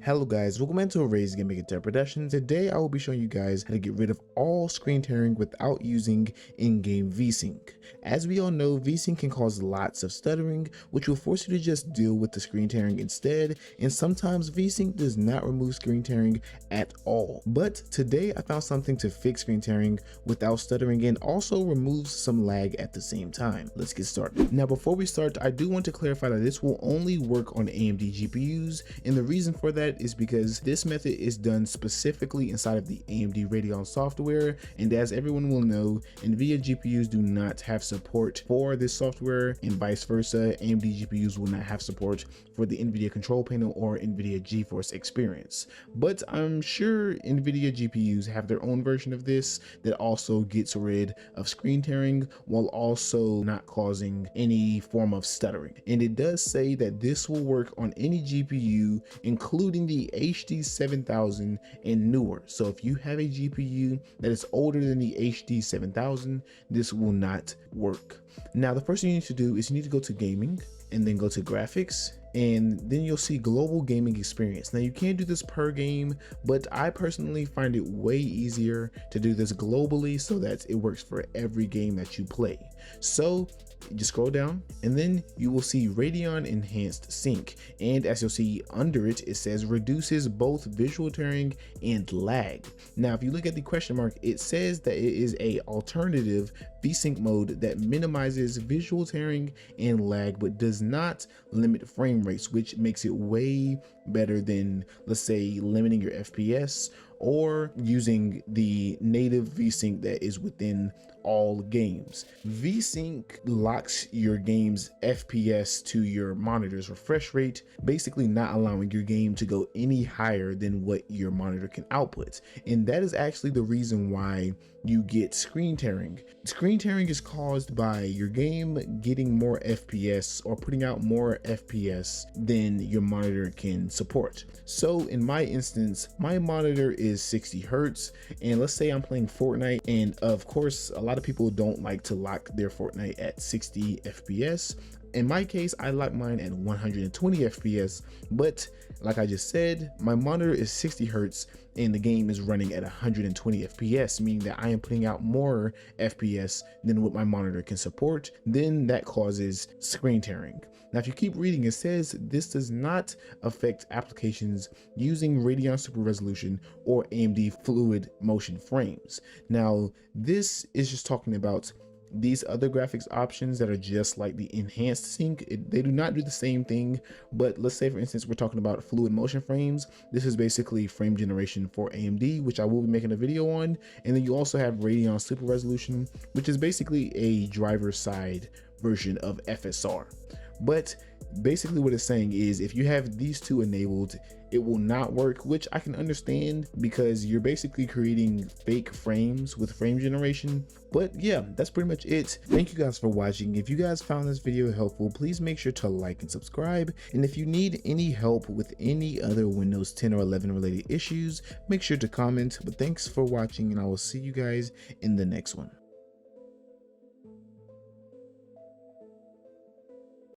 Hello guys, welcome back to Array's Gaming Interpretation. Today I will be showing you guys how to get rid of all screen tearing without using in-game Vsync. As we all know, Vsync can cause lots of stuttering, which will force you to just deal with the screen tearing instead, and sometimes Vsync does not remove screen tearing at all. But today I found something to fix screen tearing without stuttering and also removes some lag at the same time. Let's get started. Now before we start, I do want to clarify that this will only work on AMD GPUs, and the reason for that is because this method is done specifically inside of the AMD Radeon software, and as everyone will know, nvidia GPUs do not have support for this software, and vice versa. AMD GPUs will not have support for the nvidia control panel or nvidia GeForce experience. But I'm sure nvidia GPUs have their own version of this that also gets rid of screen tearing while also not causing any form of stuttering. And it does say that this will work on any GPU, including the HD 7000 and newer. So if you have a GPU that is older than the HD 7000, this will not work. Now the first thing you need to do is you need to go to gaming and then go to graphics, and then you'll see global gaming experience. Now you can't do this per game, but I personally find it way easier to do this globally so that it works for every game that you play. So just scroll down and then you will see Radeon Enhanced Sync, and as you'll see under it, it says reduces both visual tearing and lag. Now if you look at the question mark, it says that it is a alternative Vsync mode that minimizes visual tearing and lag but does not limit frame rates, which makes it way better than, let's say, limiting your FPS or using the native Vsync that is within all games. Vsync locks your game's FPS to your monitor's refresh rate, basically not allowing your game to go any higher than what your monitor can output. And that is actually the reason why you get screen tearing. Screen tearing is caused by your game getting more FPS or putting out more FPS than your monitor can support. So in my instance, my monitor is 60 Hertz, and let's say I'm playing Fortnite, and of course a lot of people don't like to lock their Fortnite at 60 FPS. In my case, I lock mine at 120 FPS, but like I just said, my monitor is 60 Hertz and the game is running at 120 FPS, meaning that I am putting out more FPS than what my monitor can support. Then that causes screen tearing. Now, if you keep reading, it says this does not affect applications using Radeon Super Resolution or AMD Fluid Motion frames. Now, this is just talking about these other graphics options that are just like the enhanced sync. They do not do the same thing, but let's say for instance we're talking about fluid motion frames. This is basically frame generation for AMD, which I will be making a video on. And then you also have Radeon Super Resolution, which is basically a driver side version of FSR. But basically what it's saying is if you have these two enabled, it will not work, which I can understand because you're basically creating fake frames with frame generation. But yeah, that's pretty much it. Thank you guys for watching. If you guys found this video helpful, please make sure to like and subscribe. And if you need any help with any other Windows 10 or 11 related issues, make sure to comment. But thanks for watching, and I will see you guys in the next one.